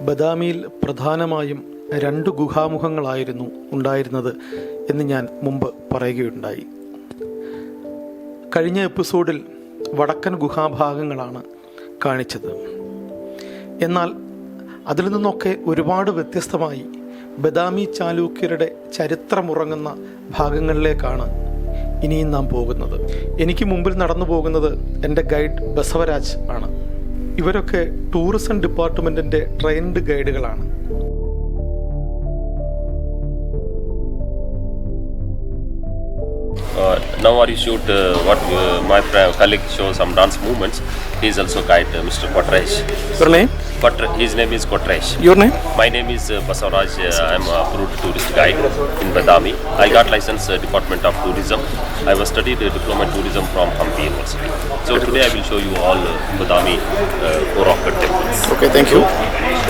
ബദാമിയിൽ പ്രധാനമായും 2 ഗുഹാമുഖങ്ങളായിരുന്നു ഉണ്ടായിരുന്നത് എന്ന് ഞാൻ മുമ്പ് പറയുകയുണ്ടായി. കഴിഞ്ഞ എപ്പിസോഡിൽ വടക്കൻ ഗുഹാഭാഗങ്ങളാണ് കാണിച്ചത്. എന്നാൽ അതിൽ നിന്നൊക്കെ ഒരുപാട് വ്യത്യസ്തമായി ബദാമി ചാലൂക്യരുടെ ചരിത്രമുറങ്ങുന്ന ഭാഗങ്ങളിലേക്കാണ് ഇനിയും നാം പോകുന്നത്. എനിക്ക് മുമ്പിൽ നടന്നു പോകുന്നത് എൻ്റെ ഗൈഡ് ബസവരാജ് ആണ്. ഇവരൊക്കെ ടൂറിസം ഡിപ്പാർട്ട്മെൻറ്റിൻ്റെ ട്രെയിൻഡ് ഗൈഡുകളാണ്. Now you shoot what my colleague shows some dance movements. He is also guide Mr. Kotresh. Your name? His name is Kotresh. Your name? My name is Basavaraj. I am a approved tourist guide in Badami. I got license Department of Tourism. I was studied diploma in tourism from Hampi University. So today I will show you all Badami rock temples. Okay, thank you.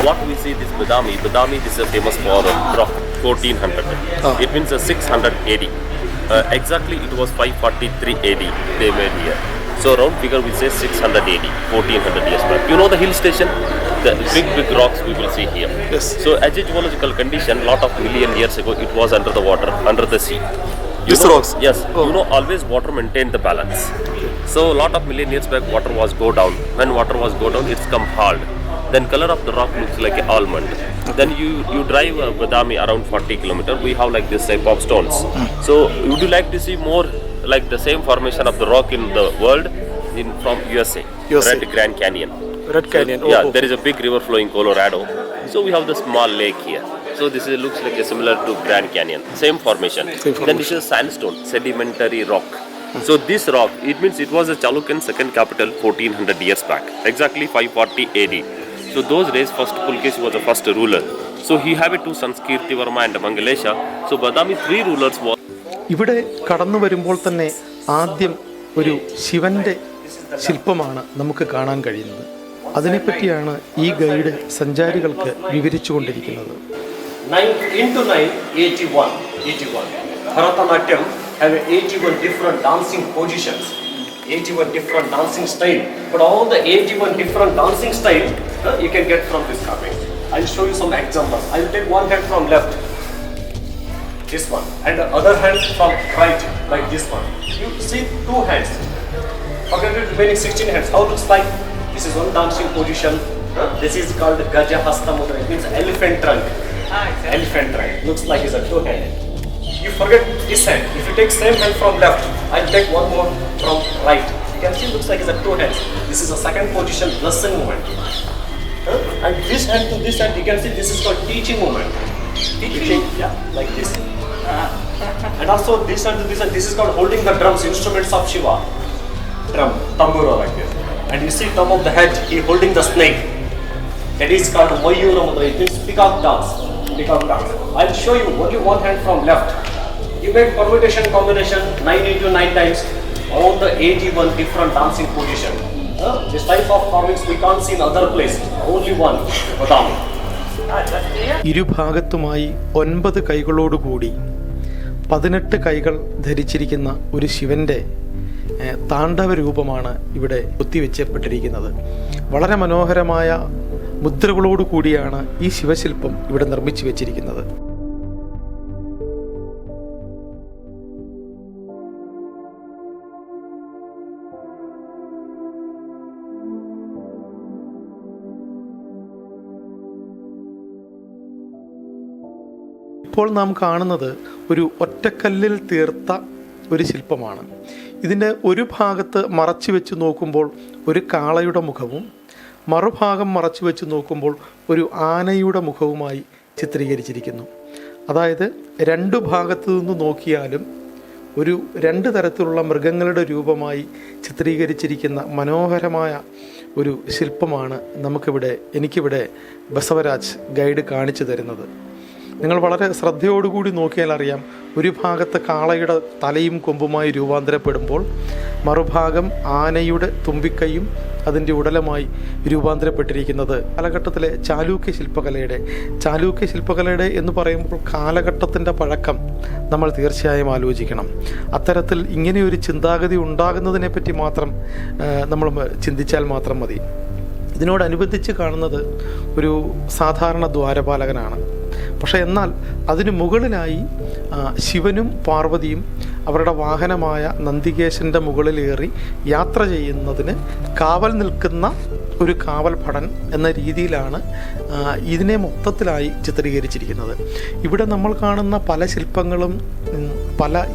What we see this Badami. Badami is famous for rock 1400. It means 600 AD. Exactly it was 543 AD they made here. So round figure we say 600 AD, 1400 years back. You know the hill station? The big rocks we will see here. Yes. So as a geological condition, lot of million years ago it was under the water, under the sea. These rocks? Yes. Oh. You know always water maintained the balance. So lot of million years back water was go down. When water was go down it's come hard. Then color of the rock looks like an almond. Then you drive Badami around 40 kilometers. We have like this type of stones. So would you like to see more like the same formation of the rock in the world from USA? Red Grand Canyon. Red Canyon. So, yeah, there is a big river flowing Colorado. So we have the small lake here. So this looks like a similar to Grand Canyon. Same formation. Then this is sandstone, sedimentary rock. So this rock, it means it was a Chalukyan second capital 1400 years back. Exactly 540 AD. So those days first Pulkeshi was the first ruler. So he had 2 sons, Kirtivarma and Mangalesha. So Badami 3 rulers were. ഇവിടെ കടന്നു വരുമ്പോൾ തന്നെ ആദ്യം ഒരു ശിവന്റെ ശില്പമാണ് നമുക്ക് കാണാൻ കഴിയുന്നത്. അതിനെപ്പറ്റിയാണ് ഈ ഗൈഡ് സഞ്ചാരികൾക്ക് വിവരിച്ചു കൊണ്ടിരിക്കുന്നത്. 81. Bharatanatyam have 81 different dancing positions, 81 different dancing style. But all the 81 different dancing style you can get from this carving. I'll show you some examples. I'll take one hand from left, this one, and the other hand from right, like this one. You see 2 hands. Forget the remaining 16 hands. How it looks like? This is one dancing position. This is called Gajahasta Mudra. It means elephant trunk. Elephant trunk. Looks like it's a 2 hand. You forget this hand. If you take same hand from left, I'll take one more from right. You can see looks like it's a 2 hands. This is a second position, blessing movement. And this hand to this hand, you can see this is called teaching movement. Teaching, yeah, like this. And also this hand to this hand, this is called holding the drums, instruments of Shiva. Drum, tambura like this. And you see top of the head, he holding the snake. That is called Mayura Mudra. It means peacock dance. Peacock dance. I'll show you only one hand from left. You make permutation combination 9 into 9 times. All the 81 different dancing position. This type of carvings we can't see in other place. Only one. Badami. ഇരുഭാഗത്തുമായി 9 കൈകളോടുകൂടി 18 കൈകൾ ധരിച്ചിരിക്കുന്ന ഒരു ശിവന്റെ താണ്ഡവ രൂപമാണ് ഇവിടെ കൊത്തിവെച്ചപ്പെട്ടിരിക്കുന്നത്. വളരെ മനോഹരമായ മുദ്രകളോട് കൂടിയാണ് ഈ ശിവശില്പം ഇവിടെ നിർമ്മിച്ചു വെച്ചിരിക്കുന്നത്. ഇപ്പോൾ നാം കാണുന്നത് ഒരു ഒറ്റക്കല്ലിൽ തീർത്ത ഒരു ശില്പമാണ്. ഇതിൻ്റെ ഒരു ഭാഗത്ത് മറച്ചു വെച്ച് നോക്കുമ്പോൾ ഒരു കാളയുടെ മുഖവും മറുഭാഗം മറച്ചു വെച്ച് നോക്കുമ്പോൾ ഒരു ആനയുടെ മുഖവുമായി ചിത്രീകരിച്ചിരിക്കുന്നു. അതായത് 2 ഭാഗത്തു നിന്ന് നോക്കിയാലും ഒരു 2 തരത്തിലുള്ള മൃഗങ്ങളുടെ രൂപമായി ചിത്രീകരിച്ചിരിക്കുന്ന മനോഹരമായ ഒരു ശില്പമാണ് എനിക്കിവിടെ ബസവരാജ് ഗൈഡ് കാണിച്ചു തരുന്നത്. നിങ്ങൾ വളരെ ശ്രദ്ധയോടുകൂടി നോക്കിയാൽ അറിയാം, ഒരു ഭാഗത്ത് കാളയുടെ തലയും കൊമ്പുമായി രൂപാന്തരപ്പെടുമ്പോൾ മറുഭാഗം ആനയുടെ തുമ്പിക്കൈയും അതിൻ്റെ ഉടലമായി രൂപാന്തരപ്പെട്ടിരിക്കുന്നത് കാലഘട്ടത്തിലെ ചാലൂക്യ ശില്പകലയുടെ എന്ന് പറയുമ്പോൾ കാലഘട്ടത്തിൻ്റെ പഴക്കം നമ്മൾ തീർച്ചയായും ആലോചിക്കണം. അത്തരത്തിൽ ഇങ്ങനെയൊരു ചിന്താഗതി ഉണ്ടാകുന്നതിനെ പറ്റി മാത്രം നമ്മൾ ചിന്തിച്ചാൽ മാത്രം മതി. ഇതിനോടനുബന്ധിച്ച് കാണുന്നത് ഒരു സാധാരണ ദ്വാരപാലകനാണ്. പക്ഷേ എന്നാൽ അതിന് മുകളിലായി ശിവനും പാർവതിയും അവരുടെ വാഹനമായ നന്ദികേശൻ്റെ മുകളിലേറി യാത്ര ചെയ്യുന്നതിന് കാവൽ നിൽക്കുന്ന ഒരു കാവൽ ഭടൻ എന്ന രീതിയിലാണ് ഇതിനെ മൊത്തത്തിലായി ചിത്രീകരിച്ചിരിക്കുന്നത്. ഇവിടെ നമ്മൾ കാണുന്ന പല ശില്പങ്ങളും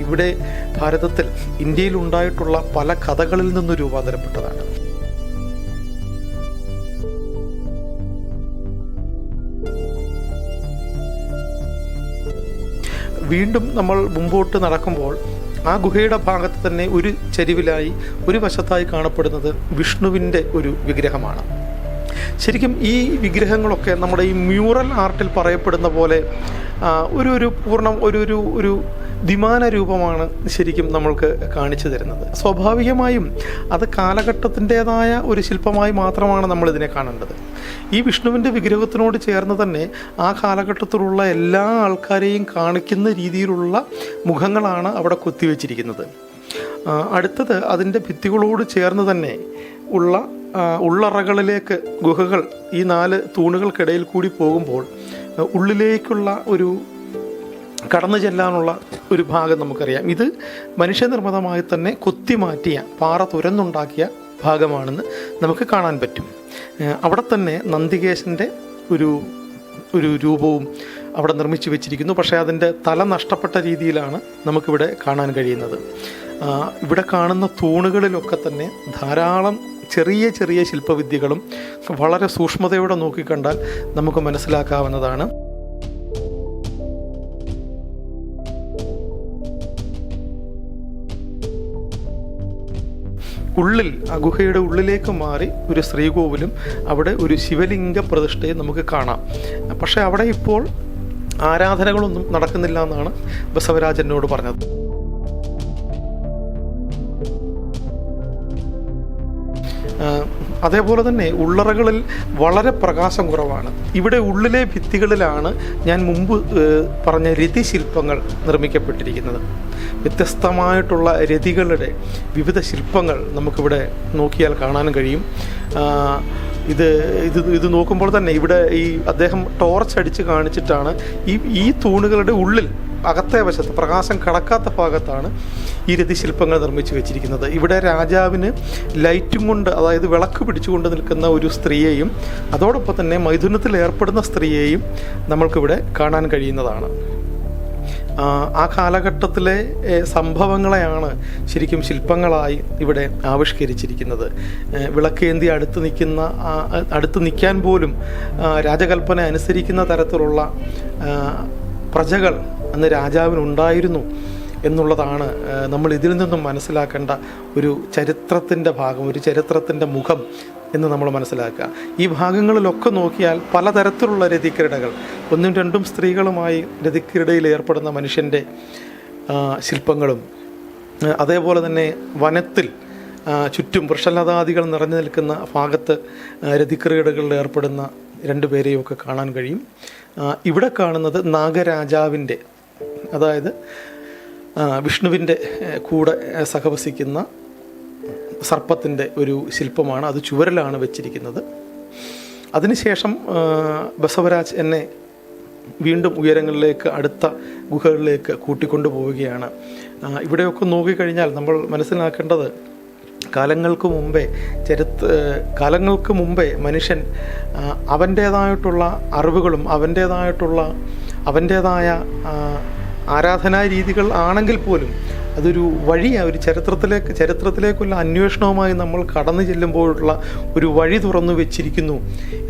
ഇവിടെ ഭാരതത്തിൽ ഇന്ത്യയിലുണ്ടായിട്ടുള്ള പല കഥകളിൽ നിന്ന് രൂപാന്തരപ്പെട്ടതാണ്. വീണ്ടും നമ്മൾ മുമ്പോട്ട് നടക്കുമ്പോൾ ആ ഗുഹയുടെ ഭാഗത്ത് തന്നെ ഒരു ചരിവിലായി ഒരു വശത്തായി കാണപ്പെടുന്നത് വിഷ്ണുവിൻ്റെ ഒരു വിഗ്രഹമാണ്. ശരിക്കും ഈ വിഗ്രഹങ്ങളൊക്കെ നമ്മുടെ ഈ മ്യൂറൽ ആർട്ടിൽ പറയപ്പെടുന്ന പോലെ ഒരു ദ്വിമാന രൂപമാണ് ശരിക്കും നമ്മൾക്ക് കാണിച്ചു തരുന്നത്. സ്വാഭാവികമായും അത് കാലഘട്ടത്തിൻ്റേതായ ഒരു ശില്പമായി മാത്രമാണ് നമ്മളിതിനെ കാണേണ്ടത്. ഈ വിഷ്ണുവിൻ്റെ വിഗ്രഹത്തിനോട് ചേർന്ന് തന്നെ ആ കാലഘട്ടത്തിലുള്ള എല്ലാ ആൾക്കാരെയും കാണിക്കുന്ന രീതിയിലുള്ള മുഖങ്ങളാണ് അവിടെ കൊത്തിവെച്ചിരിക്കുന്നത്. അടുത്തത് അതിൻ്റെ ഭിത്തികളോട് ചേർന്ന് തന്നെ ഉള്ളറകളിലേക്ക് ഗുഹകൾ ഈ 4 തൂണുകൾക്കിടയിൽ കൂടി പോകുമ്പോൾ ഉള്ളിലേക്കുള്ള ഒരു കടന്നു ചെല്ലാനുള്ള ഒരു ഭാഗം നമുക്കറിയാം. ഇത് മനുഷ്യനിർമ്മിതമായി തന്നെ കൊത്തിമാറ്റിയ പാറ തുരന്നുണ്ടാക്കിയ ഭാഗമാണെന്ന് നമുക്ക് കാണാൻ പറ്റും. അവിടെ തന്നെ നന്ദികേശൻ്റെ ഒരു രൂപവും അവിടെ നിർമ്മിച്ചു വെച്ചിരിക്കുന്നു. പക്ഷേ അതിൻ്റെ തല നഷ്ടപ്പെട്ട രീതിയിലാണ് നമുക്കിവിടെ കാണാൻ കഴിയുന്നത്. ഇവിടെ കാണുന്ന തൂണുകളിലൊക്കെ തന്നെ ധാരാളം ചെറിയ ചെറിയ ശില്പവിദ്യകളും വളരെ സൂക്ഷ്മതയോടെ നോക്കിക്കണ്ടാൽ നമുക്ക് മനസ്സിലാക്കാവുന്നതാണ്. ആ ഗുഹയുടെ ഉള്ളിലേക്ക് മാറി ഒരു ശ്രീകോവിലും അവിടെ ഒരു ശിവലിംഗ പ്രതിഷ്ഠയും നമുക്ക് കാണാം. പക്ഷേ അവിടെ ഇപ്പോൾ ആരാധനകളൊന്നും നടക്കുന്നില്ല എന്നാണ് ബസവരാജ് എന്നോട് പറഞ്ഞത്. അതേപോലെ തന്നെ ഉള്ളറകളിൽ വളരെ പ്രകാശം കുറവാണ്. ഇവിടെ ഉള്ളിലെ ഭിത്തികളിലാണ് ഞാൻ മുമ്പ് പറഞ്ഞ രതിശില്പങ്ങൾ നിർമ്മിക്കപ്പെട്ടിരിക്കുന്നത്. വ്യത്യസ്തമായിട്ടുള്ള രതികളുടെ വിവിധ ശില്പങ്ങൾ നമുക്കിവിടെ നോക്കിയാൽ കാണാൻ കഴിയും. ഇത് നോക്കുമ്പോൾ തന്നെ ഇവിടെ അദ്ദേഹം ടോർച്ച് അടിച്ച് കാണിച്ചിട്ടാണ് ഈ തൂണുകളുടെ ഉള്ളിൽ അകത്തെ വശത്ത് പ്രകാശം കടക്കാത്ത ഭാഗത്താണ് ഈ രതിശില്പങ്ങൾ നിർമ്മിച്ചു വെച്ചിരിക്കുന്നത്. ഇവിടെ രാജാവിന് ലൈറ്റും കൊണ്ട്, അതായത് വിളക്ക് പിടിച്ചുകൊണ്ട് നിൽക്കുന്ന ഒരു സ്ത്രീയെയും അതോടൊപ്പം തന്നെ മൈഥുനത്തിൽ ഏർപ്പെടുന്ന സ്ത്രീയെയും നമ്മൾക്കിവിടെ കാണാൻ കഴിയുന്നതാണ്. ആ കാലഘട്ടത്തിലെ സംഭവങ്ങളെയാണ് ശരിക്കും ശില്പങ്ങളായി ഇവിടെ ആവിഷ്കരിച്ചിരിക്കുന്നത്. വിളക്കേന്തി അടുത്ത് നിൽക്കാൻ പോലും രാജകൽപ്പന അനുസരിക്കുന്ന തരത്തിലുള്ള പ്രജകൾ അന്ന് രാജാവിനുണ്ടായിരുന്നു എന്നുള്ളതാണ് നമ്മൾ ഇതിൽ നിന്നും മനസ്സിലാക്കേണ്ട ഒരു ചരിത്രത്തിൻ്റെ ഭാഗം, ഒരു ചരിത്രത്തിൻ്റെ മുഖം എന്ന് നമ്മൾ മനസ്സിലാക്കുക. ഈ ഭാഗങ്ങളിലൊക്കെ നോക്കിയാൽ പലതരത്തിലുള്ള രതിക്രീഡകൾ, 1ഉം 2ഉം സ്ത്രീകളുമായി രതിക്രീഡയിൽ ഏർപ്പെടുന്ന മനുഷ്യൻ്റെ ശില്പങ്ങളും, അതേപോലെ തന്നെ വനത്തിൽ ചുറ്റും വൃക്ഷലതാദികൾ നിറഞ്ഞു നിൽക്കുന്ന ഭാഗത്ത് രതിക്രീഡകളിൽ ഏർപ്പെടുന്ന 2 പേരെയൊക്കെ കാണാൻ കഴിയും. ഇവിടെ കാണുന്നത് നാഗരാജാവിൻ്റെ, അതായത് വിഷ്ണുവിൻ്റെ കൂടെ സഹവസിക്കുന്ന സർപ്പത്തിൻ്റെ ഒരു ശില്പമാണ്. അത് ചുവരിലാണ് വെച്ചിരിക്കുന്നത്. അതിനുശേഷം ബസവരാജ് എന്നെ വീണ്ടും ഉയരങ്ങളിലേക്ക്, അടുത്ത ഗുഹകളിലേക്ക് കൂട്ടിക്കൊണ്ടു പോവുകയാണ്. ഇവിടെയൊക്കെ നോക്കിക്കഴിഞ്ഞാൽ നമ്മൾ മനസ്സിലാക്കേണ്ടത് കാലങ്ങൾക്ക് മുമ്പേ മനുഷ്യൻ അവൻ്റേതായിട്ടുള്ള അറിവുകളും അവൻ്റേതായ ആരാധനാ രീതികൾ ആണെങ്കിൽ പോലും അതൊരു വഴിയാണ്, ഒരു ചരിത്രത്തിലേക്കുള്ള അന്വേഷണവുമായി നമ്മൾ കടന്നു ചെല്ലുമ്പോഴുള്ള ഒരു വഴി തുറന്നു വെച്ചിരിക്കുന്നു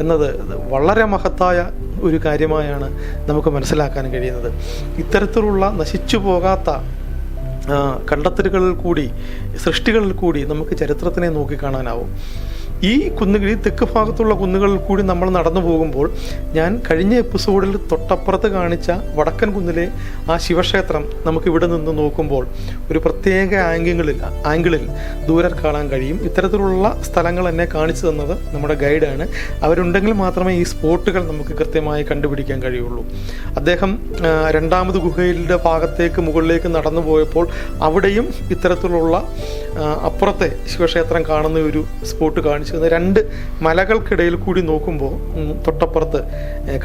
എന്നത് വളരെ മഹത്തായ ഒരു കാര്യമായാണ് നമുക്ക് മനസ്സിലാക്കാൻ കഴിയുന്നത്. ഇത്തരത്തിലുള്ള നശിച്ചു പോകാത്ത കണ്ടെത്തലുകളിൽ കൂടി, സൃഷ്ടികളിൽ കൂടി നമുക്ക് ചരിത്രത്തിനെ നോക്കിക്കാണാനാവും. ഈ കുന്നുകളിൽ തെക്ക് ഭാഗത്തുള്ള കുന്നുകളിൽ കൂടി നമ്മൾ നടന്നു പോകുമ്പോൾ ഞാൻ കഴിഞ്ഞ എപ്പിസോഡിൽ തൊട്ടപ്പുറത്ത് കാണിച്ച വടക്കൻ കുന്നിലെ ആ ശിവക്ഷേത്രം നമുക്കിവിടെ നിന്ന് നോക്കുമ്പോൾ ഒരു പ്രത്യേക ആംഗിളിൽ ദൂരെ കാണാൻ കഴിയും. ഇത്തരത്തിലുള്ള സ്ഥലങ്ങൾ എന്നെ കാണിച്ചു തന്നത് നമ്മുടെ ഗൈഡാണ്. അവരുണ്ടെങ്കിൽ മാത്രമേ ഈ സ്പോട്ടുകൾ നമുക്ക് കൃത്യമായി കണ്ടുപിടിക്കാൻ കഴിയുള്ളൂ. അദ്ദേഹം 2ാമത് ഗുഹയുടെ ഭാഗത്തേക്ക് മുകളിലേക്ക് നടന്നു പോയപ്പോൾ അവിടെയും ഇത്തരത്തിലുള്ള അപ്പുറത്തെ ശിവക്ഷേത്രം കാണുന്ന ഒരു സ്പോട്ട് കാണിച്ചു തന്നത്. 2 മലകൾക്കിടയിൽ കൂടി നോക്കുമ്പോൾ തൊട്ടപ്പുറത്ത്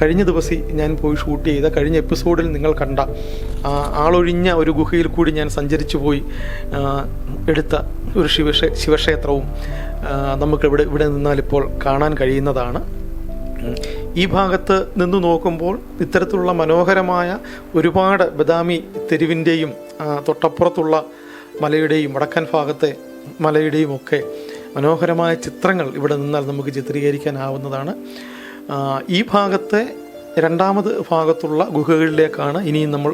കഴിഞ്ഞ ദിവസം ഞാൻ പോയി ഷൂട്ട് ചെയ്ത കഴിഞ്ഞ എപ്പിസോഡിൽ നിങ്ങൾ കണ്ട ആളൊഴിഞ്ഞ ഒരു ഗുഹയിൽ കൂടി ഞാൻ സഞ്ചരിച്ചു പോയി എടുത്ത ഒരു ശിവക്ഷേത്രവും ഇവിടെ നിന്നാലിപ്പോൾ കാണാൻ കഴിയുന്നതാണ്. ഈ ഭാഗത്ത് നിന്ന് നോക്കുമ്പോൾ ഇത്തരത്തിലുള്ള മനോഹരമായ ഒരുപാട് ബദാമി തെരുവിൻ്റെയും തൊട്ടപ്പുറത്തുള്ള മലയുടെയും വടക്കൻ ഭാഗത്തെ മലയുടെയും ഒക്കെ മനോഹരമായ ചിത്രങ്ങൾ ഇവിടെ നിന്നാൽ നമുക്ക് ചിത്രീകരിക്കാനാവുന്നതാണ്. ഈ ഭാഗത്തെ രണ്ടാമത് ഭാഗത്തുള്ള ഗുഹകളിലേക്കാണ് ഇനിയും നമ്മൾ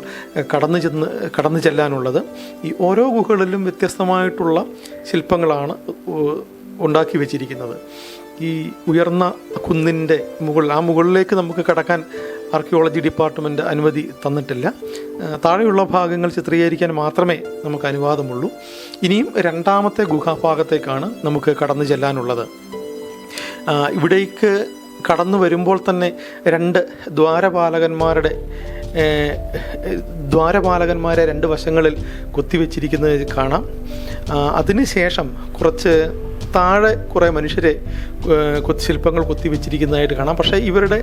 കടന്നു ചെല്ലാനുള്ളത്. ഈ ഓരോ ഗുഹകളിലും വ്യത്യസ്തമായിട്ടുള്ള ശില്പങ്ങളാണ് ഉണ്ടാക്കി വച്ചിരിക്കുന്നത്. ഈ ഉയർന്ന കുന്നിൻ്റെ മുകളിലേക്ക് നമുക്ക് കടക്കാൻ ആർക്കിയോളജി ഡിപ്പാർട്ട്മെൻറ്റ് അനുമതി തന്നിട്ടില്ല. താഴെയുള്ള ഭാഗങ്ങൾ ചിത്രീകരിക്കാൻ മാത്രമേ നമുക്ക് അനുവാദമുള്ളൂ. ഇനിയും രണ്ടാമത്തെ ഗുഹാഭാഗത്തേക്കാണ് നമുക്ക് കടന്നു ചെല്ലാനുള്ളത്. ഇവിടേക്ക് കടന്നു വരുമ്പോൾ തന്നെ 2 ദ്വാരപാലകന്മാരെ 2 വശങ്ങളിൽ കൊത്തിവെച്ചിരിക്കുന്നത് കാണാം. അതിനുശേഷം കുറച്ച് താഴെ കുറേ മനുഷ്യരെ ശില്പങ്ങൾ കൊത്തിവെച്ചിരിക്കുന്നതായിട്ട് കാണാം. പക്ഷേ ഇവരുടെ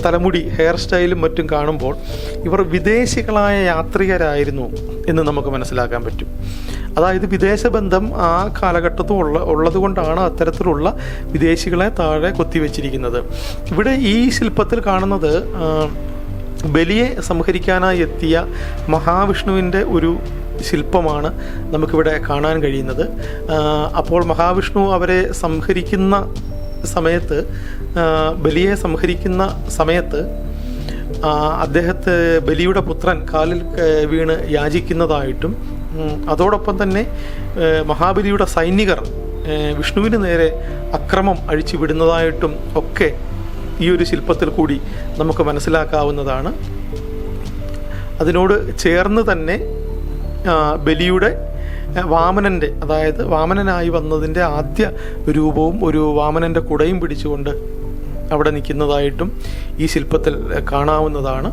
തലമുടി, ഹെയർ സ്റ്റൈലും മറ്റും കാണുമ്പോൾ ഇവർ വിദേശികളായ യാത്രികരായിരുന്നു എന്ന് നമുക്ക് മനസ്സിലാക്കാൻ പറ്റും. അതായത് വിദേശ ബന്ധം ആ കാലഘട്ടത്തും ഉള്ളതുകൊണ്ടാണ് അത്തരത്തിലുള്ള വിദേശികളെ താഴെ കൊത്തിവെച്ചിരിക്കുന്നത്. ഇവിടെ ഈ ശില്പത്തിൽ കാണുന്നത് ബലിയെ സംഹരിക്കാനായി എത്തിയ മഹാവിഷ്ണുവിൻ്റെ ഒരു ശില്പമാണ് നമുക്കിവിടെ കാണാൻ കഴിയുന്നത്. അപ്പോൾ മഹാവിഷ്ണു അവരെ സംഹരിക്കുന്ന സമയത്ത്, ബലിയെ സംഹരിക്കുന്ന സമയത്ത് അദ്ദേഹത്തെ ബലിയുടെ പുത്രൻ കാലിൽ വീണ് യാചിക്കുന്നതായിട്ടും അതോടൊപ്പം തന്നെ മഹാബലിയുടെ സൈനികർ വിഷ്ണുവിന് നേരെ അക്രമം അഴിച്ചു വിടുന്നതായിട്ടും ഒക്കെ ഈ ഒരു ശില്പത്തിൽ കൂടി നമുക്ക് മനസ്സിലാക്കാവുന്നതാണ്. അതിനോട് ചേർന്ന് തന്നെ ബലിയുടെ വാമനൻ്റെ, അതായത് വാമനനായി വന്നതിൻ്റെ ആദ്യ രൂപവും ഒരു വാമനൻ്റെ കുടയും പിടിച്ചുകൊണ്ട് അവിടെ നിൽക്കുന്നതായിട്ടും ഈ ശില്പത്തിൽ കാണാവുന്നതാണ്.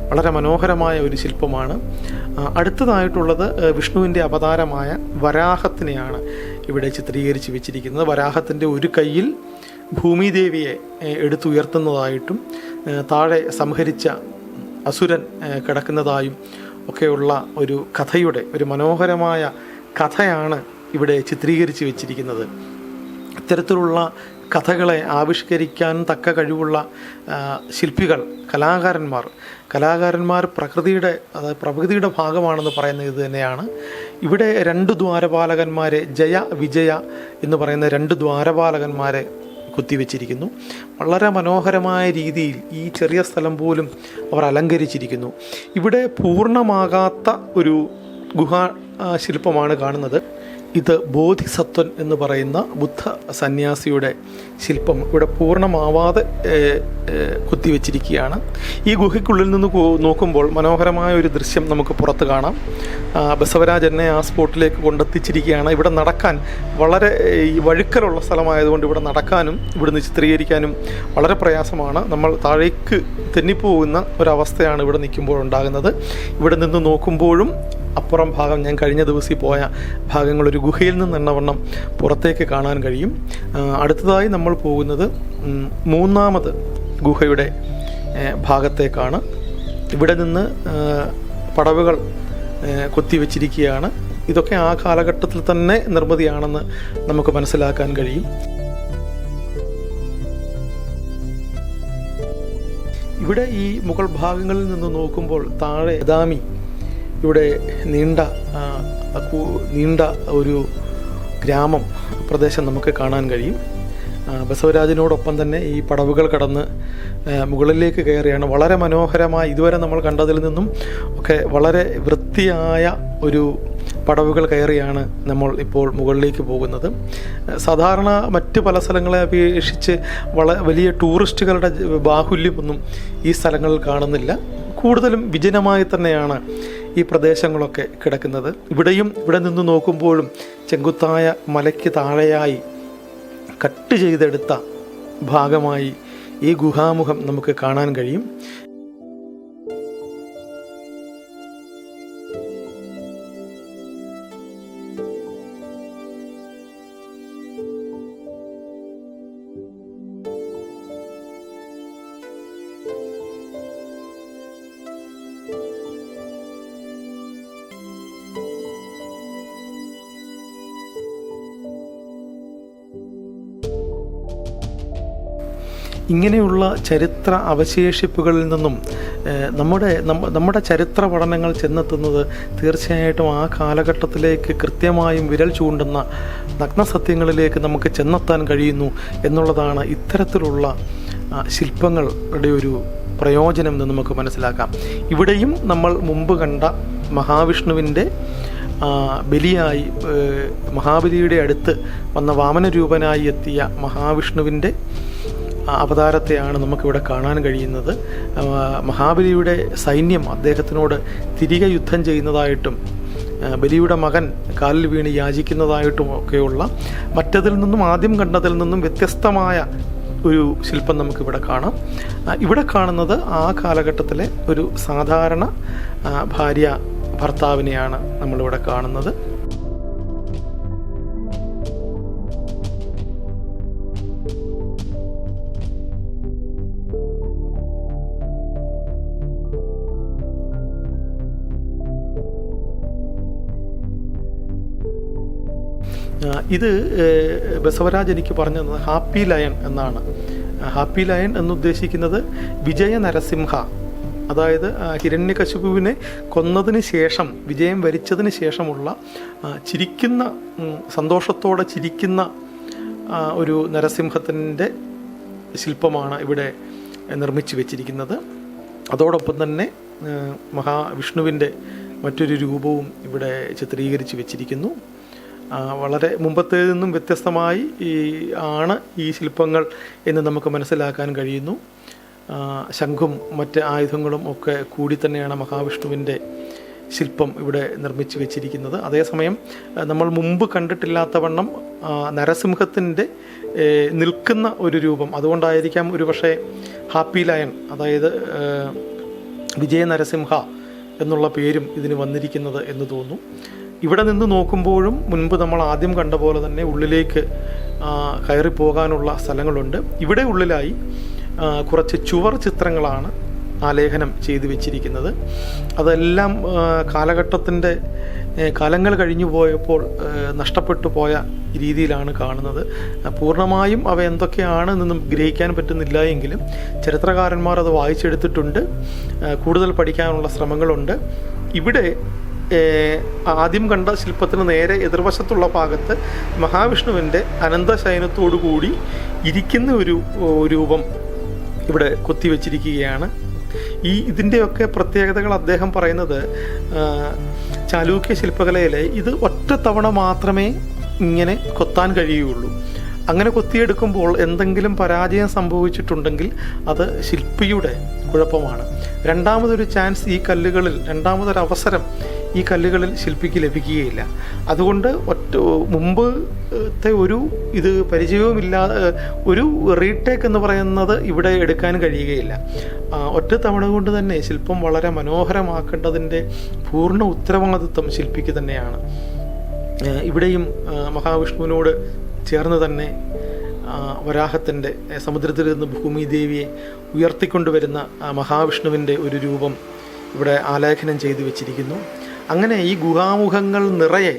വളരെ മനോഹരമായ ഒരു ശില്പമാണ്. അടുത്തതായിട്ടുള്ളത് വിഷ്ണുവിൻ്റെ അവതാരമായ വരാഹത്തിനെയാണ് ഇവിടെ ചിത്രീകരിച്ച് വെച്ചിരിക്കുന്നത്. വരാഹത്തിൻ്റെ ഒരു കൈയിൽ ഭൂമിദേവിയെ എടുത്തുയർത്തുന്നതായിട്ടും താഴെ സംഹരിച്ച അസുരൻ കിടക്കുന്നതായും ഒക്കെയുള്ള ഒരു കഥയുടെ, ഒരു മനോഹരമായ കഥയാണ് ഇവിടെ ചിത്രീകരിച്ച് വെച്ചിരിക്കുന്നത്. ഇത്തരത്തിലുള്ള കഥകളെ ആവിഷ്കരിക്കാൻ തക്ക കഴിവുള്ള ശില്പികൾ, കലാകാരന്മാർ പ്രകൃതിയുടെ ഭാഗമാണെന്ന് പറയുന്നത് ഇത് തന്നെയാണ്. ഇവിടെ 2 ദ്വാരപാലകന്മാരെ, ജയ വിജയ എന്ന് പറയുന്ന 2 ദ്വാരപാലകന്മാരെ കുത്തിവെച്ചിരിക്കുന്നു. വളരെ മനോഹരമായ രീതിയിൽ ഈ ചെറിയ സ്ഥലം പോലും അവർ അലങ്കരിച്ചിരിക്കുന്നു. ഇവിടെ പൂർണ്ണമാകാത്ത ഒരു ഗുഹാ ശില്പമാണ് കാണുന്നത്. ഇത് ബോധിസത്വൻ എന്ന് പറയുന്ന ബുദ്ധ സന്യാസിയുടെ ശില്പം ഇവിടെ പൂർണ്ണമാവാതെ കുത്തിവെച്ചിരിക്കുകയാണ്. ഈ ഗുഹയ്ക്കുള്ളിൽ നിന്ന് നോക്കുമ്പോൾ മനോഹരമായ ഒരു ദൃശ്യം നമുക്ക് പുറത്ത് കാണാം. ബസവരാജ് എന്നെ ആ സ്പോട്ടിലേക്ക് കൊണ്ടെത്തിച്ചിരിക്കുകയാണ്. ഇവിടെ നടക്കാൻ വളരെ വഴുക്കലുള്ള സ്ഥലമായതുകൊണ്ട് ഇവിടെ നടക്കാനും ഇവിടുന്ന് ചിത്രീകരിക്കാനും വളരെ പ്രയാസമാണ്. നമ്മൾ താഴേക്ക് തെന്നിപ്പോകുന്ന ഒരവസ്ഥയാണ് ഇവിടെ നിൽക്കുമ്പോൾ ഉണ്ടാകുന്നത്. ഇവിടെ നിന്ന് നോക്കുമ്പോഴും അപ്പുറം ഭാഗം, ഞാൻ കഴിഞ്ഞ ദിവസം പോയ ഭാഗങ്ങൾ ഒരു ഗുഹയിൽ നിന്നെണ്ണവണ്ണം പുറത്തേക്ക് കാണാൻ കഴിയും. അടുത്തതായി നമ്മൾ പോകുന്നത് 3ാമത് ഗുഹയുടെ ഭാഗത്തേക്കാണ്. ഇവിടെ നിന്ന് പടവുകൾ കൊത്തിവെച്ചിരിക്കുകയാണ്. ഇതൊക്കെ ആ കാലഘട്ടത്തിൽ തന്നെ നിർമ്മിതിയാണെന്ന് നമുക്ക് മനസ്സിലാക്കാൻ കഴിയും. ഇവിടെ ഈ മുകൾ ഭാഗങ്ങളിൽ നിന്ന് നോക്കുമ്പോൾ താഴെ ബദാമി, ഇവിടെ നീണ്ട ഒരു ഗ്രാമം പ്രദേശം നമുക്ക് കാണാൻ കഴിയും. ബസവരാജിനോടൊപ്പം തന്നെ ഈ പടവുകൾ കടന്ന് മുകളിലേക്ക് കയറിയാണ് വളരെ മനോഹരമായി ഇതുവരെ നമ്മൾ കണ്ടതിൽ നിന്നും ഒക്കെ വളരെ വൃത്തിയായ ഒരു പടവുകൾ കയറിയാണ് നമ്മൾ ഇപ്പോൾ മുകളിലേക്ക് പോകുന്നത്. സാധാരണ മറ്റ് പല സ്ഥലങ്ങളെ അപേക്ഷിച്ച് വലിയ ടൂറിസ്റ്റുകളുടെ ബാഹുല്യമൊന്നും ഈ സ്ഥലങ്ങളിൽ കാണുന്നില്ല. കൂടുതലും വിജനമായി തന്നെയാണ് ഈ പ്രദേശങ്ങളൊക്കെ കിടക്കുന്നത്. ഇവിടെ നിന്ന് നോക്കുമ്പോഴും ചെങ്കുത്തായ മലയ്ക്ക് താഴെയായി കട്ട് ചെയ്തെടുത്ത ഭാഗമായി ഈ ഗുഹാമുഖം നമുക്ക് കാണാൻ കഴിയും. ഇങ്ങനെയുള്ള ചരിത്ര അവശേഷിപ്പുകളിൽ നിന്നും നമ്മുടെ ചരിത്ര പഠനങ്ങൾ ചെന്നെത്തുന്നത് തീർച്ചയായിട്ടും ആ കാലഘട്ടത്തിലേക്ക് കൃത്യമായും വിരൽ ചൂണ്ടുന്ന നഗ്നസത്യങ്ങളിലേക്ക് നമുക്ക് ചെന്നെത്താൻ കഴിയുന്നു എന്നുള്ളതാണ് ഇത്തരത്തിലുള്ള ശില്പങ്ങളുടെ ഒരു പ്രയോജനം എന്ന് നമുക്ക് മനസ്സിലാക്കാം. ഇവിടെയും നമ്മൾ മുമ്പ് കണ്ട മഹാവിഷ്ണുവിൻ്റെ ബലിയായി മഹാബലിയുടെ അടുത്ത് വന്ന വാമനരൂപനായി എത്തിയ മഹാവിഷ്ണുവിൻ്റെ അവതാരത്തെയാണ് നമുക്കിവിടെ കാണാൻ കഴിയുന്നത്. മഹാബലിയുടെ സൈന്യം അദ്ദേഹത്തിനോട് തിരികെ യുദ്ധം ചെയ്യുന്നതായിട്ടും ബലിയുടെ മകൻ കാലിൽ വീണ് യാചിക്കുന്നതായിട്ടും ഒക്കെയുള്ള മറ്റതിൽ നിന്നും ആദ്യം കണ്ടതിൽ നിന്നും വ്യത്യസ്തമായ ഒരു ശില്പം നമുക്കിവിടെ കാണാം. ഇവിടെ കാണുന്നത് ആ കാലഘട്ടത്തിലെ ഒരു സാധാരണ ഭാര്യ ഭർത്താവിനെയാണ് നമ്മളിവിടെ കാണുന്നത്. ഇത് ബസവരാജ് എനിക്ക് പറഞ്ഞു തന്നത് ഹാപ്പി ലയൺ എന്നാണ്. ഹാപ്പി ലയൺ എന്നുദ്ദേശിക്കുന്നത് വിജയ നരസിംഹ, അതായത് ഹിരണ്യകശിപുവിനെ കൊന്നതിന് ശേഷം വിജയം വരിച്ചതിന് ശേഷമുള്ള ചിരിക്കുന്ന, സന്തോഷത്തോടെ ചിരിക്കുന്ന ഒരു നരസിംഹത്തിൻ്റെ ശില്പമാണ് ഇവിടെ നിർമ്മിച്ചു വെച്ചിരിക്കുന്നത്. അതോടൊപ്പം തന്നെ മഹാവിഷ്ണുവിൻ്റെ മറ്റൊരു രൂപവും ഇവിടെ ചിത്രീകരിച്ച് വെച്ചിരിക്കുന്നു. വളരെ മുമ്പത്തേതിൽ നിന്നും വ്യത്യസ്തമായി ആണ് ഈ ശില്പങ്ങൾ എന്ന് നമുക്ക് മനസ്സിലാക്കാൻ കഴിയുന്നു. ശംഖും മറ്റ് ആയുധങ്ങളും ഒക്കെ കൂടി തന്നെയാണ് മഹാവിഷ്ണുവിൻ്റെ ശില്പം ഇവിടെ നിർമ്മിച്ച് വെച്ചിരിക്കുന്നത്. അതേസമയം നമ്മൾ മുമ്പ് കണ്ടിട്ടില്ലാത്ത വണ്ണം നരസിംഹത്തിൻ്റെ നിൽക്കുന്ന ഒരു രൂപം, അതുകൊണ്ടായിരിക്കാം ഒരുപക്ഷെ ഹാപ്പി ലയൺ, അതായത് വിജയ നരസിംഹ എന്നുള്ള പേരും ഇതിന് വന്നിരിക്കുന്നത് എന്ന് തോന്നുന്നു. ഇവിടെ നിന്ന് നോക്കുമ്പോഴും മുൻപ് നമ്മൾ ആദ്യം കണ്ട പോലെ തന്നെ ഉള്ളിലേക്ക് കയറിപ്പോകാനുള്ള സ്ഥലങ്ങളുണ്ട്. ഇവിടെ ഉള്ളിലായി കുറച്ച് ചുവർ ചിത്രങ്ങളാണ് ആലേഖനം ചെയ്തു വെച്ചിരിക്കുന്നത്. അതെല്ലാം കാലഘട്ടത്തിൻ്റെ കാലങ്ങൾ കഴിഞ്ഞു പോയപ്പോൾ നഷ്ടപ്പെട്ടു പോയ രീതിയിലാണ് കാണുന്നത്. പൂർണ്ണമായും അവ എന്തൊക്കെയാണെന്നൊന്നും ഗ്രഹിക്കാൻ പറ്റുന്നില്ല എങ്കിലും ചരിത്രകാരന്മാർ അത് വായിച്ചെടുത്തിട്ടുണ്ട്. കൂടുതൽ പഠിക്കാനുള്ള ശ്രമങ്ങളുണ്ട്. ഇവിടെ ആദ്യം കണ്ട ശില്പത്തിന് നേരെ എതിർവശത്തുള്ള ഭാഗത്ത് മഹാവിഷ്ണുവിൻ്റെ അനന്തശയനത്തോടു കൂടി ഇരിക്കുന്ന ഒരു രൂപം ഇവിടെ കൊത്തിവെച്ചിരിക്കുകയാണ്. ഇതിൻ്റെയൊക്കെ പ്രത്യേകതകൾ അദ്ദേഹം പറയുന്നത് ചാലൂക്യ ശില്പകലയിലെ ഇത് ഒറ്റ തവണ മാത്രമേ ഇങ്ങനെ കൊത്താൻ കഴിയുകയുള്ളൂ. അങ്ങനെ കൊത്തിയെടുക്കുമ്പോൾ എന്തെങ്കിലും പരാജയം സംഭവിച്ചിട്ടുണ്ടെങ്കിൽ അത് ശില്പിയുടെ കുഴപ്പമാണ്. രണ്ടാമതൊരു ചാൻസ് ഈ കല്ലുകളിൽ, രണ്ടാമതൊരവസരം ഈ കല്ലുകളിൽ ശില്പിക്ക് ലഭിക്കുകയില്ല. അതുകൊണ്ട് മുമ്പത്തെ ഇത് പരിചയവുമില്ലാതെ ഒരു റീടേക്ക് എന്ന് പറയുന്നത് ഇവിടെ എടുക്കാൻ കഴിയുകയില്ല. ഒറ്റ തവണ കൊണ്ട് തന്നെ ശില്പം വളരെ മനോഹരമാക്കേണ്ടതിൻ്റെ പൂർണ്ണ ഉത്തരവാദിത്വം ശില്പിക്ക് തന്നെയാണ്. ഇവിടെയും മഹാവിഷ്ണുവിനോട് ചേർന്ന് തന്നെ വരാഹത്തിൻ്റെ സമുദ്രത്തിൽ നിന്ന് ഭൂമി ദേവിയെ ഉയർത്തിക്കൊണ്ടുവരുന്ന മഹാവിഷ്ണുവിൻ്റെ ഒരു രൂപം ഇവിടെ ആലേഖനം ചെയ്തു വെച്ചിരിക്കുന്നു. അങ്ങനെ ഈ ഗുഹാമുഖങ്ങൾ നിറയെ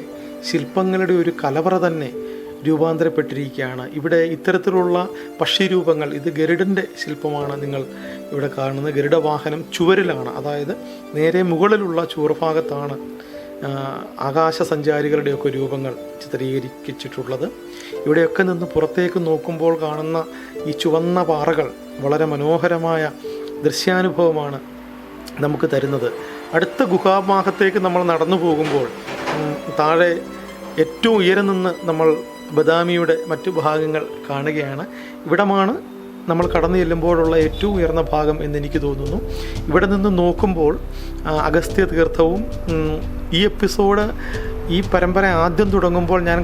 ശില്പങ്ങളുടെ ഒരു കലവറ തന്നെ രൂപാന്തരപ്പെട്ടിരിക്കുകയാണ്. ഇവിടെ ഇത്തരത്തിലുള്ള പക്ഷിരൂപങ്ങൾ, ഇത് ഗരുഡൻ്റെ ശില്പമാണ് നിങ്ങൾ ഇവിടെ കാണുന്നത്. ഗരുഡവാഹനം ചുവരിലാണ്, അതായത് നേരെ മുകളിലുള്ള ചുവർഭാഗത്താണ് ആകാശസഞ്ചാരികളുടെയൊക്കെ രൂപങ്ങൾ ചിത്രീകരിച്ചിട്ടുള്ളത്. ഇവിടെയൊക്കെ നിന്ന് പുറത്തേക്ക് നോക്കുമ്പോൾ കാണുന്ന ഈ ചുവന്ന പാറകൾ വളരെ മനോഹരമായ ദൃശ്യാനുഭവമാണ് നമുക്ക് തരുന്നത്. അടുത്ത ഗുഹാഭാഗത്തേക്ക് നമ്മൾ നടന്നു പോകുമ്പോൾ താഴെ ഏറ്റവും ഉയരം നിന്ന് നമ്മൾ ബദാമിയുടെ മറ്റു ഭാഗങ്ങൾ കാണുകയാണ്. ഇവിടമാണ് നമ്മൾ കടന്നു ചെല്ലുമ്പോഴുള്ള ഏറ്റവും ഉയർന്ന ഭാഗം എന്നെനിക്ക് തോന്നുന്നു. ഇവിടെ നിന്ന് നോക്കുമ്പോൾ അഗസ്ത്യ തീർത്ഥവും ഈ എപ്പിസോഡ്, ഈ പരമ്പര ആദ്യം തുടങ്ങുമ്പോൾ ഞാൻ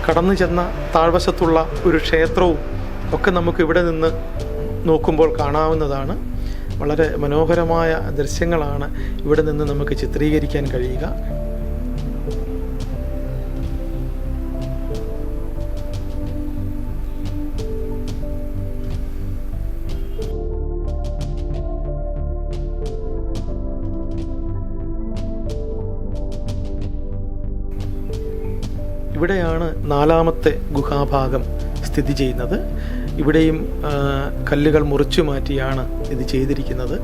കടന്നു ചെന്ന താഴ്വശത്തുള്ള ഒരു ക്ഷേത്രവും ഒക്കെ നമുക്ക് ഇവിടെ നിന്ന് നോക്കുമ്പോൾ കാണാവുന്നതാണ്. വളരെ മനോഹരമായ ദൃശ്യങ്ങളാണ് ഇവിടെ നിന്ന് നമുക്ക് ചിത്രീകരിക്കാൻ കഴിയുക. ഇവിടെയാണ് നാലാമത്തെ ഗുഹാഭാഗം സ്ഥിതി ചെയ്യുന്നത്. ഇവിടെയും കല്ലുകൾ മുറിച്ചു മാറ്റിയാണ് ഇത് ചെയ്തിരിക്കുന്നത്.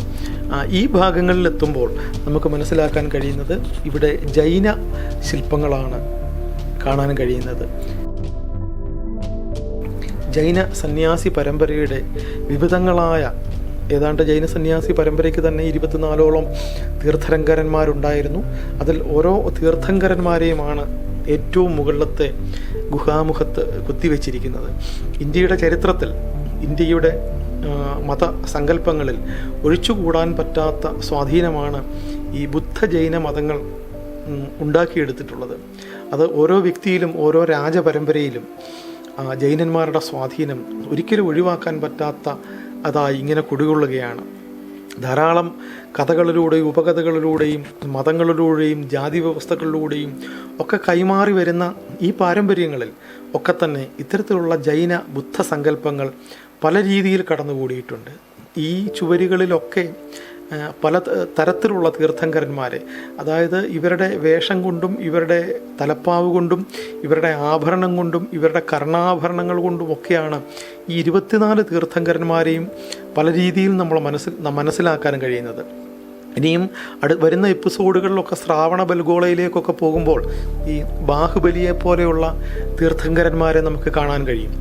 ഈ ഭാഗങ്ങളിലെത്തുമ്പോൾ നമുക്ക് മനസ്സിലാക്കാൻ കഴിയുന്നത് ഇവിടെ ജൈന ശില്പങ്ങളാണ് കാണാൻ കഴിയുന്നത്. ജൈന സന്യാസി പരമ്പരയുടെ വിവിധങ്ങളായ ഏതാണ്ട് ജൈന സന്യാസി പരമ്പരയ്ക്ക് തന്നെ 24ഓളം തീർത്ഥങ്കരന്മാരുണ്ടായിരുന്നു. അതിൽ ഓരോ തീർത്ഥങ്കരന്മാരെയുമാണ് ഏറ്റവും മുകളിലത്തെ ഗുഹാമുഖത്ത് കുത്തിവെച്ചിരിക്കുന്നത്. ഇന്ത്യയുടെ ചരിത്രത്തിൽ ഇന്ത്യയുടെ മതസങ്കല്പങ്ങളിൽ ഒഴിച്ചുകൂടാൻ പറ്റാത്ത സ്വാധീനമാണ് ഈ ബുദ്ധ ജൈന മതങ്ങൾ ഉണ്ടാക്കിയെടുത്തിട്ടുള്ളത്. അത് ഓരോ വ്യക്തിയിലും ഓരോ രാജപരമ്പരയിലും ജൈനന്മാരുടെ സ്വാധീനം ഒരിക്കലും ഒഴിവാക്കാൻ പറ്റാത്ത അതായി ഇങ്ങനെ കുടികൊള്ളുകയാണ്. ധാരാളം കഥകളിലൂടെയും ഉപകഥകളിലൂടെയും മതങ്ങളിലൂടെയും ജാതി വ്യവസ്ഥകളിലൂടെയും ഒക്കെ കൈമാറി വരുന്ന ഈ പാരമ്പര്യങ്ങളിൽ ഒക്കെ തന്നെ ഇത്തരത്തിലുള്ള ജൈന ബുദ്ധ സങ്കല്പങ്ങൾ പല രീതിയിൽ കടന്നുകൂടിയിട്ടുണ്ട്. ഈ ചുവരുകളിലൊക്കെ പല തരത്തിലുള്ള തീർത്ഥങ്കരന്മാരെ, അതായത് ഇവരുടെ വേഷം കൊണ്ടും ഇവരുടെ തലപ്പാവ് കൊണ്ടും ഇവരുടെ ആഭരണം കൊണ്ടും ഇവരുടെ കർണാഭരണങ്ങൾ കൊണ്ടുമൊക്കെയാണ് ഈ 24 തീർത്ഥങ്കരന്മാരെയും പല രീതിയിൽ നമ്മൾ മനസ്സിലാക്കാൻ കഴിയുന്നത്. ഇനിയും വരുന്ന എപ്പിസോഡുകളിലൊക്കെ ശ്രാവണ ബൽഗോളയിലേക്കൊക്കെ പോകുമ്പോൾ ഈ ബാഹുബലിയെ പോലെയുള്ള തീർത്ഥങ്കരന്മാരെ നമുക്ക് കാണാൻ കഴിയും.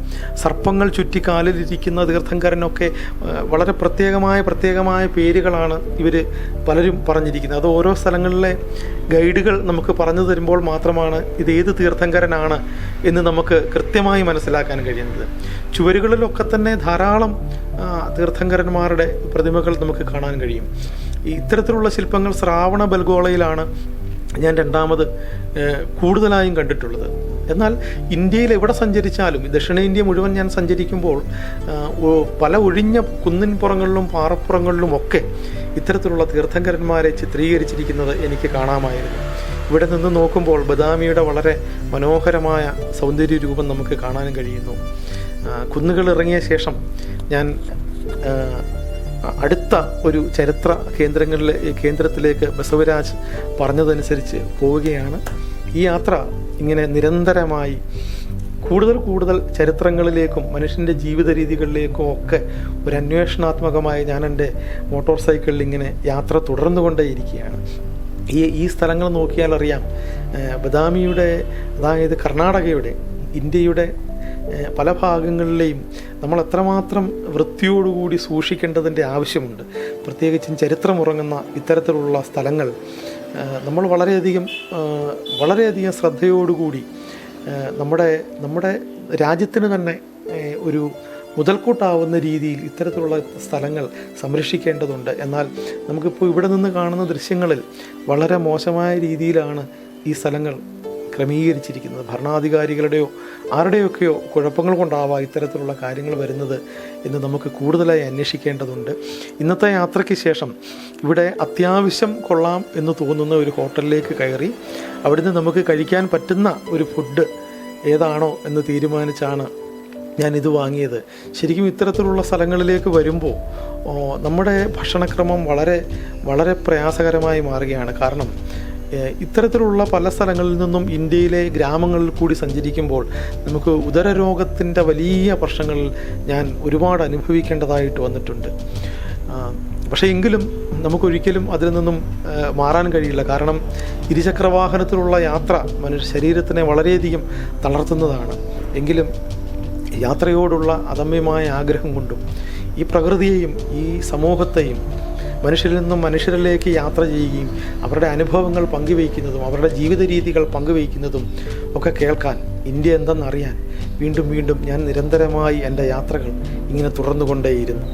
സർപ്പങ്ങൾ ചുറ്റി കാലിലിരിക്കുന്ന തീർത്ഥങ്കരനൊക്കെ വളരെ പ്രത്യേകമായ പേരുകളാണ് ഇവർ പലരും പറഞ്ഞിരിക്കുന്നത്. അത് ഓരോ സ്ഥലങ്ങളിലെ ഗൈഡുകൾ നമുക്ക് പറഞ്ഞു തരുമ്പോൾ മാത്രമാണ് ഇത് ഏത് തീർത്ഥങ്കരനാണ് എന്ന് നമുക്ക് കൃത്യമായി മനസ്സിലാക്കാൻ കഴിയുന്നത്. ചുവരുകളിലൊക്കെ തന്നെ ധാരാളം തീർത്ഥങ്കരന്മാരുടെ പ്രതിമകൾ നമുക്ക് കാണാൻ കഴിയും. ഇത്തരത്തിലുള്ള ശില്പങ്ങൾ ശ്രാവണ ബൽഗോളയിലാണ് ഞാൻ രണ്ടാമത് കൂടുതലായും കണ്ടിട്ടുള്ളത്. എന്നാൽ ഇന്ത്യയിൽ എവിടെ സഞ്ചരിച്ചാലും, ദക്ഷിണേന്ത്യ മുഴുവൻ ഞാൻ സഞ്ചരിക്കുമ്പോൾ പല ഒഴിഞ്ഞ കുന്നിൻപുറങ്ങളിലും പാറപ്പുറങ്ങളിലുമൊക്കെ ഇത്തരത്തിലുള്ള തീർത്ഥങ്കരന്മാരെ ചിത്രീകരിച്ചിരിക്കുന്നത് എനിക്ക് കാണാമായിരുന്നു. ഇവിടെ നിന്ന് നോക്കുമ്പോൾ ബദാമിയുടെ വളരെ മനോഹരമായ സൗന്ദര്യ രൂപം നമുക്ക് കാണാൻ കഴിയുന്നു. കുന്നുകൾ ഇറങ്ങിയ ശേഷം ഞാൻ അടുത്ത ഒരു ചരിത്ര കേന്ദ്രത്തിലേക്ക് ബസവരാജ് പറഞ്ഞതനുസരിച്ച് പോവുകയാണ്. ഈ യാത്ര ഇങ്ങനെ നിരന്തരമായി കൂടുതൽ ചരിത്രങ്ങളിലേക്കും മനുഷ്യൻ്റെ ജീവിത രീതികളിലേക്കും ഒക്കെ ഒരു അന്വേഷണാത്മകമായി ഞാൻ എൻ്റെ മോട്ടോർ സൈക്കിളിൽ ഇങ്ങനെ യാത്ര തുടർന്നുകൊണ്ടേയിരിക്കുകയാണ്. ഈ സ്ഥലങ്ങൾ നോക്കിയാൽ അറിയാം, ബദാമിയുടെ, അതായത് കർണാടകയുടെ, ഇന്ത്യയുടെ പല ഭാഗങ്ങളിലെയും നമ്മൾ എത്രമാത്രം വൃത്തിയോടുകൂടി സൂക്ഷിക്കേണ്ടതിൻ്റെ ആവശ്യമുണ്ട്. പ്രത്യേകിച്ചും ചരിത്രമുറങ്ങുന്ന ഇത്തരത്തിലുള്ള സ്ഥലങ്ങൾ നമ്മൾ വളരെയധികം ശ്രദ്ധയോടുകൂടി നമ്മുടെ രാജ്യത്തിന് തന്നെ ഒരു മുതൽക്കൂട്ടാവുന്ന രീതിയിൽ ഇത്തരത്തിലുള്ള സ്ഥലങ്ങൾ സംരക്ഷിക്കേണ്ടതുണ്ട്. എന്നാൽ നമുക്കിപ്പോൾ ഇവിടെ നിന്ന് കാണുന്ന ദൃശ്യങ്ങളിൽ വളരെ മോശമായ രീതിയിലാണ് ഈ സ്ഥലങ്ങൾ ക്രമീകരിച്ചിരിക്കുന്നത്. ഭരണാധികാരികളുടെയോ ആരുടെയൊക്കെയോ കുഴപ്പങ്ങൾ കൊണ്ടാവാം ഇത്തരത്തിലുള്ള കാര്യങ്ങൾ വരുന്നത് എന്ന് നമുക്ക് കൂടുതലായി അന്വേഷിക്കേണ്ടതുണ്ട്. ഇന്നത്തെ യാത്രയ്ക്ക് ശേഷം ഇവിടെ അത്യാവശ്യം കൊള്ളാം എന്ന് തോന്നുന്ന ഒരു ഹോട്ടലിലേക്ക് കയറി അവിടുന്ന് നമുക്ക് കഴിക്കാൻ പറ്റുന്ന ഒരു ഫുഡ് ഏതാണോ എന്ന് തീരുമാനിച്ചാണ് ഞാനിത് വാങ്ങിയത്. ശരിക്കും ഇത്തരത്തിലുള്ള സ്ഥലങ്ങളിലേക്ക് വരുമ്പോൾ നമ്മുടെ ഭക്ഷണക്രമം വളരെ പ്രയാസകരമായി മാറുകയാണ്. കാരണം ഇത്തരത്തിലുള്ള പല സ്ഥലങ്ങളിൽ നിന്നും ഇന്ത്യയിലെ ഗ്രാമങ്ങളിൽ കൂടി സഞ്ചരിക്കുമ്പോൾ നമുക്ക് ഉദരരോഗത്തിൻ്റെ വലിയ പ്രശ്നങ്ങൾ ഞാൻ ഒരുപാട് അനുഭവിക്കേണ്ടതായിട്ട് വന്നിട്ടുണ്ട്. പക്ഷേ എങ്കിലും നമുക്കൊരിക്കലും അതിൽ നിന്നും മാറാൻ കഴിയില്ല. കാരണം ഇരുചക്രവാഹനത്തിലുള്ള യാത്ര ശരീരത്തിനെ വളരെയധികം തളർത്തുന്നതാണ്. എങ്കിലും യാത്രയോടുള്ള അദമ്യമായ ആഗ്രഹം കൊണ്ടും ഈ പ്രകൃതിയെയും ഈ സമൂഹത്തെയും മനുഷ്യരിൽ നിന്നും മനുഷ്യരിലേക്ക് യാത്ര ചെയ്യുകയും അവരുടെ അനുഭവങ്ങൾ പങ്കുവയ്ക്കുന്നതും അവരുടെ ജീവിത രീതികൾ പങ്കുവയ്ക്കുന്നതും ഒക്കെ കേൾക്കാൻ, ഇന്ത്യ എന്തെന്നറിയാൻ വീണ്ടും ഞാൻ നിരന്തരമായി എൻ്റെ യാത്രകൾ ഇങ്ങനെ തുടർന്നുകൊണ്ടേയിരുന്നു.